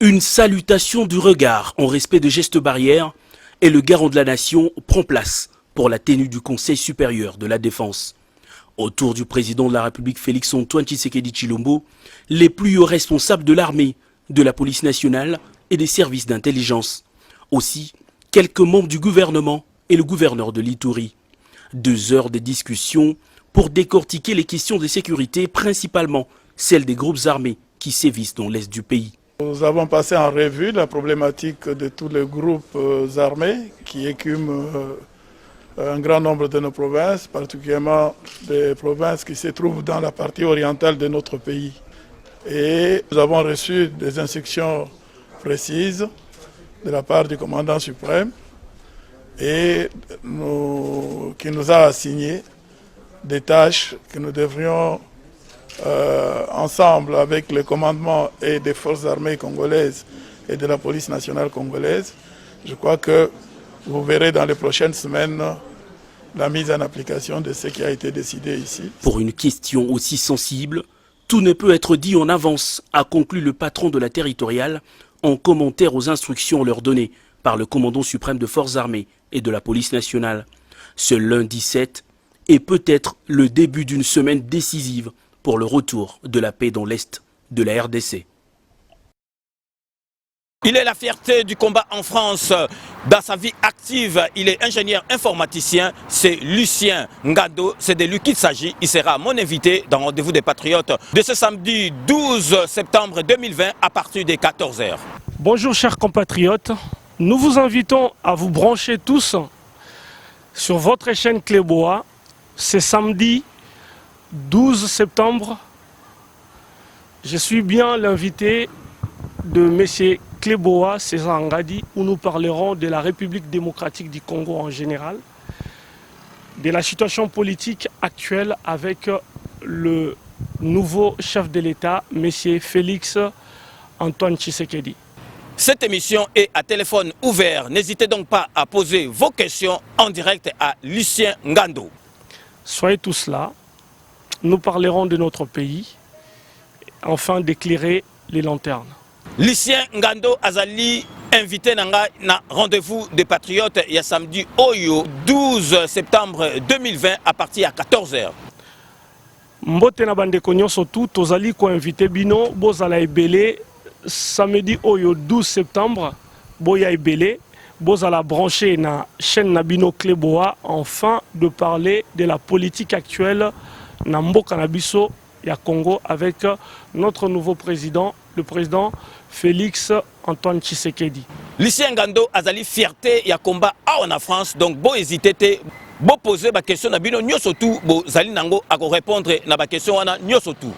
Une salutation du regard en respect de gestes barrières et le garant de la nation prend place pour la tenue du Conseil supérieur de la défense. Autour du président de la République Félix-Antoine Tshisekedi Tshilombo, les plus hauts responsables de l'armée, de la police nationale et des services d'intelligence. Aussi, quelques membres du gouvernement et le gouverneur de l'Ituri. 2 heures de discussion pour décortiquer les questions de sécurité, principalement celles des groupes armés qui sévissent dans l'est du pays. Nous avons passé en revue la problématique de tous les groupes armés qui écument un grand nombre de nos provinces, particulièrement des provinces qui se trouvent dans la partie orientale de notre pays. Et nous avons reçu des instructions précises de la part du commandant suprême et qui nous a assigné des tâches que nous devrions ensemble avec le commandement et des forces armées congolaises et de la police nationale congolaise. Je crois que vous verrez dans les prochaines semaines la mise en application de ce qui a été décidé ici. Pour une question aussi sensible, tout ne peut être dit en avance, a conclu le patron de la territoriale en commentaire aux instructions leur données par le commandant suprême de forces armées et de la police nationale. Ce lundi 7 est peut-être le début d'une semaine décisive pour le retour de la paix dans l'Est de la RDC. Il est la fierté du combat en France. Dans sa vie active, il est ingénieur informaticien. C'est Lucien Ngando. C'est de lui qu'il s'agit. Il sera mon invité dans Rendez-vous des Patriotes de ce samedi 12 septembre 2020 à partir des 14 h. Bonjour chers compatriotes. Nous vous invitons à vous brancher tous sur votre chaîne Cléboa. C'est samedi 12 septembre. Je suis bien l'invité de M. Cléboa César Ngadi, où nous parlerons de la République démocratique du Congo en général, de la situation politique actuelle avec le nouveau chef de l'État, M. Félix-Antoine Tshisekedi. Cette émission est à téléphone ouvert. N'hésitez donc pas à poser vos questions en direct à Lucien Ngando. Soyez tous là. Nous parlerons de notre pays, afin d'éclairer les lanternes. Lucien Ngando Azali, invité na Rendez-vous des Patriotes, il y a samedi Oyo, 12 septembre 2020 à partir à 14 h. Mbote na bandeko nyonso tout, tozali ko invité bino, bozala ebele, samedi Oyo 12 septembre, boya ebele, bozala branché na chaîne Nabino Cléboa, afin de parler de la politique actuelle na mboka na biso ya Congo avec notre nouveau président, le président Félix-Antoine Tshisekedi. Lucien Ngando azali fierté ya combat en France, donc bo hésiter bo poser ba question na bino nyoso tout bo zali nango à répondre na ba question wana nyoso tout.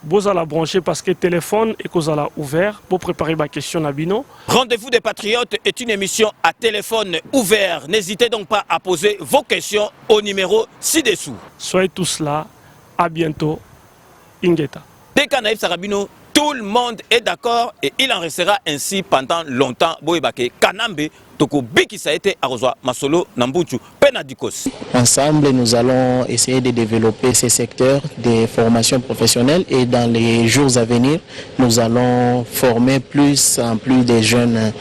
Bozala branché parce que téléphone et kozala ouvert pour préparer ma question na bino. Rendez-vous des Patriotes est une émission à téléphone ouvert. N'hésitez donc pas à poser vos questions au numéro ci-dessous. Soyez tous là. À bientôt. Ingeta. Dès qu'on a Sarabino, tout le monde est d'accord et il en restera ainsi pendant longtemps. Boébake, Kanambe, Toko Biki ça a été arrosé, Masolo, Nambuchu, Penadikos. Ensemble, nous allons essayer de développer ces secteurs de formation professionnelle et dans les jours à venir, nous allons former plus en plus de jeunes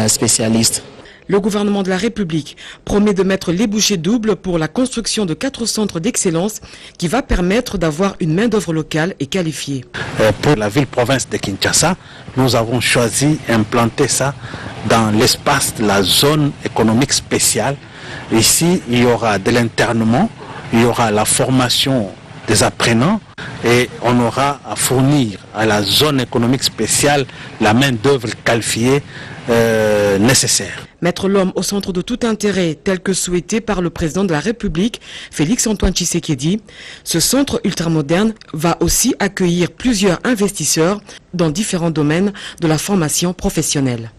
spécialistes. Le gouvernement de la République promet de mettre les bouchées doubles pour la construction de 4 centres d'excellence qui va permettre d'avoir une main-d'œuvre locale et qualifiée. Pour la ville-province de Kinshasa, nous avons choisi d'implanter ça dans l'espace de la zone économique spéciale. Ici, il y aura de l'internement, il y aura la formation des apprenants et on aura à fournir à la zone économique spéciale la main-d'œuvre qualifiée nécessaire. Mettre l'homme au centre de tout intérêt, tel que souhaité par le président de la République, Félix-Antoine Tshisekedi, ce centre ultramoderne va aussi accueillir plusieurs investisseurs dans différents domaines de la formation professionnelle.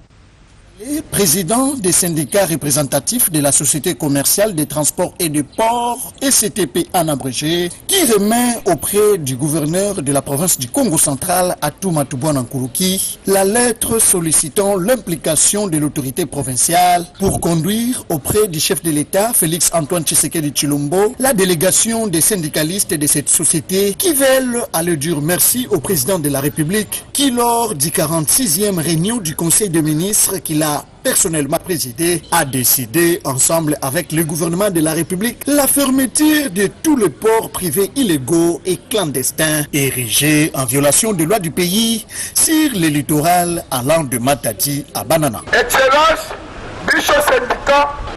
Les présidents des syndicats représentatifs de la Société commerciale des transports et des ports, SCTP en abrégé, qui remet auprès du gouverneur de la province du Congo central, Atuma Tubwana Nkuruki, la lettre sollicitant l'implication de l'autorité provinciale pour conduire auprès du chef de l'État, Félix Antoine Tshisekedi Tshilombo, la délégation des syndicalistes de cette société qui veulent aller dire merci au président de la République qui, lors du 46e réunion du Conseil des ministres qu'il a personnellement présidé, a décidé, ensemble avec le gouvernement de la République, la fermeture de tous les ports privés illégaux et clandestins érigés en violation des lois du pays sur le littoral allant de Matadi à Banana.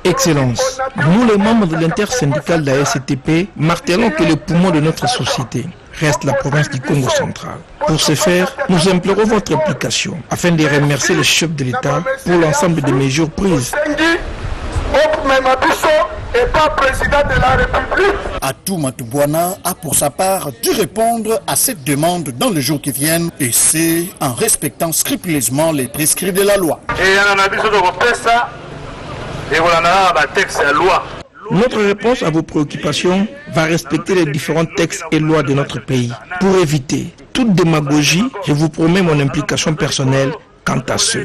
Excellence, nous les membres de l'intersyndicale de la SCTP martelons que le poumon de notre société reste la province du Congo central. Pour ce faire, nous implorons votre implication afin de remercier le chef de l'État pour l'ensemble des mesures prises. Atuma Tubwana a pour sa part dû répondre à cette demande dans les jours qui viennent, et c'est en respectant scrupuleusement les prescrits de la loi. Notre réponse à vos préoccupations va respecter les différents textes et lois de notre pays. Pour éviter toute démagogie, je vous promets mon implication personnelle quant à ce.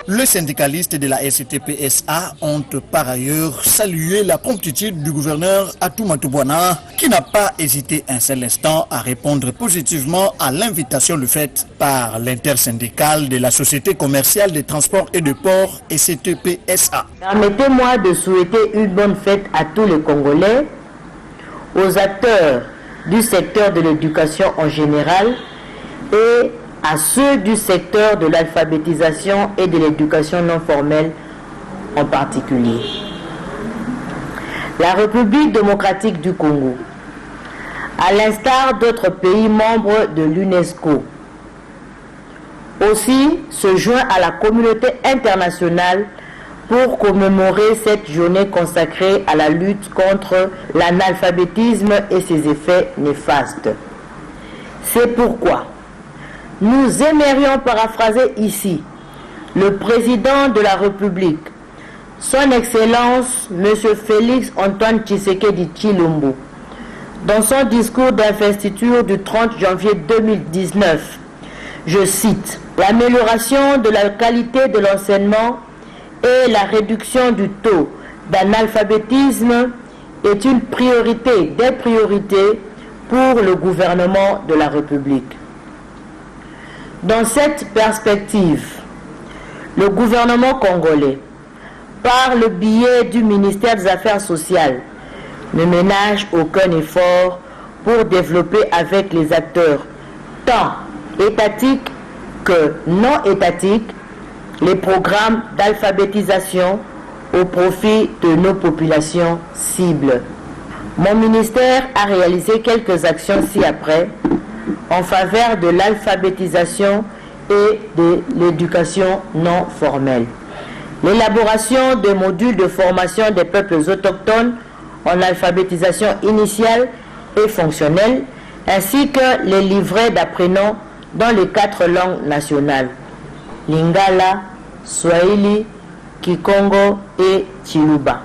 Les syndicalistes de la SCTP-SA ont par ailleurs salué la promptitude du gouverneur Atuma Tubwana qui n'a pas hésité un seul instant à répondre positivement à l'invitation faite par l'intersyndicale de la Société commerciale des transports et de ports SCTP-SA. Permettez-moi de souhaiter une bonne fête à tous les Congolais, aux acteurs du secteur de l'éducation en général et à ceux du secteur de l'alphabétisation et de l'éducation non formelle en particulier. La République démocratique du Congo, à l'instar d'autres pays membres de l'UNESCO, aussi se joint à la communauté internationale pour commémorer cette journée consacrée à la lutte contre l'analphabétisme et ses effets néfastes. C'est pourquoi nous aimerions paraphraser ici le président de la République, son Excellence M. Félix Antoine Tshisekedi Tshilombo, dans son discours d'investiture du 30 janvier 2019. Je cite: « L'amélioration de la qualité de l'enseignement et la réduction du taux d'analphabétisme est une priorité des priorités pour le gouvernement de la République. » Dans cette perspective, le gouvernement congolais, par le biais du ministère des Affaires sociales, ne ménage aucun effort pour développer avec les acteurs, tant étatiques que non étatiques, les programmes d'alphabétisation au profit de nos populations cibles. Mon ministère a réalisé quelques actions ci-après en faveur de l'alphabétisation et de l'éducation non formelle. L'élaboration de modules de formation des peuples autochtones en alphabétisation initiale et fonctionnelle, ainsi que les livrets d'apprenants dans les 4 langues nationales, Lingala, Swahili, Kikongo et Chiluba.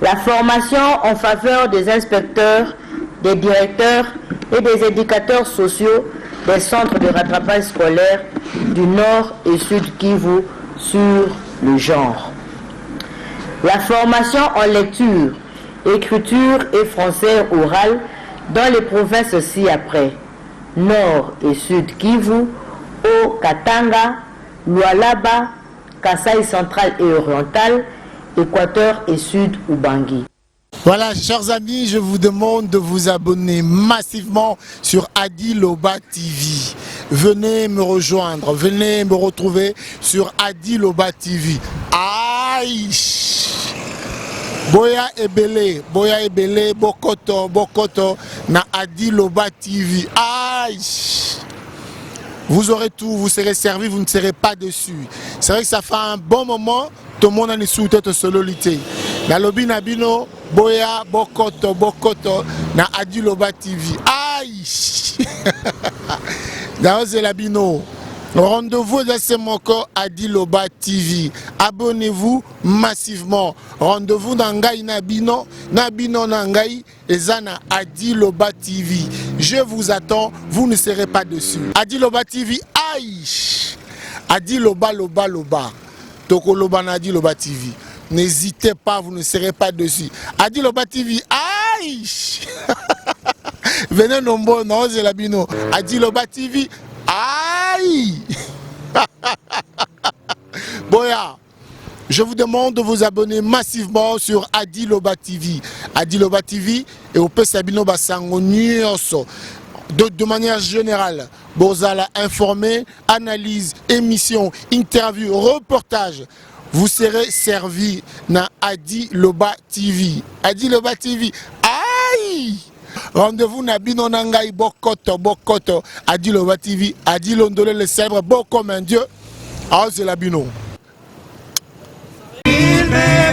La formation en faveur des inspecteurs, des directeurs et des éducateurs sociaux des centres de rattrapage scolaire du Nord et Sud Kivu sur le genre. La formation en lecture, écriture et français oral dans les provinces ci-après, Nord et Sud Kivu, au Katanga, Lualaba, Kasaï central et oriental, Équateur et Sud Ubangi. Voilà, chers amis, je vous demande de vous abonner massivement sur Adi Loba TV. Venez me rejoindre, venez me retrouver sur Adi Loba TV. Aïe! Boya Ebele, Bokoto, na Adi Loba TV. Aïe! Vous aurez tout, vous serez servi, vous ne serez pas déçus. C'est vrai que ça fait un bon moment, tout le monde a une sous-tête sololité. Na lobi nabino, Boya, Bokoto, na Adi Loba TV. Aïe! Dans Zelabino. Rendez-vous dans ce moko Adi Loba TV. Abonnez-vous massivement. Rendez-vous dans Ngai Nabino, Nabino Nangai et Zana Adi Loba TV. Je vous attends, vous ne serez pas dessus. Adi Loba TV, aïe! Adi Loba Loba Loba. Toko Loba Nadi Loba TV. N'hésitez pas, vous ne serez pas dessus. Adi Loba TV, aïe! Venez nombreux, non, Zelabino. Adi Loba TV, aïe! Boya, je vous demande de vous abonner massivement sur Adi Loba TV. Adi Loba TV et au Pesabino Basango Nyonso. De manière générale, Bozala informé, analyse, émission, interview, reportage. Vous serez servi dans Adi Loba TV. Adi Loba TV, aïe! Rendez-vous na bino nangai bokoto bokoto Adi Loba TV, Adi Londole le célèbre beau comme un dieu. Ah c'est la bino. Il me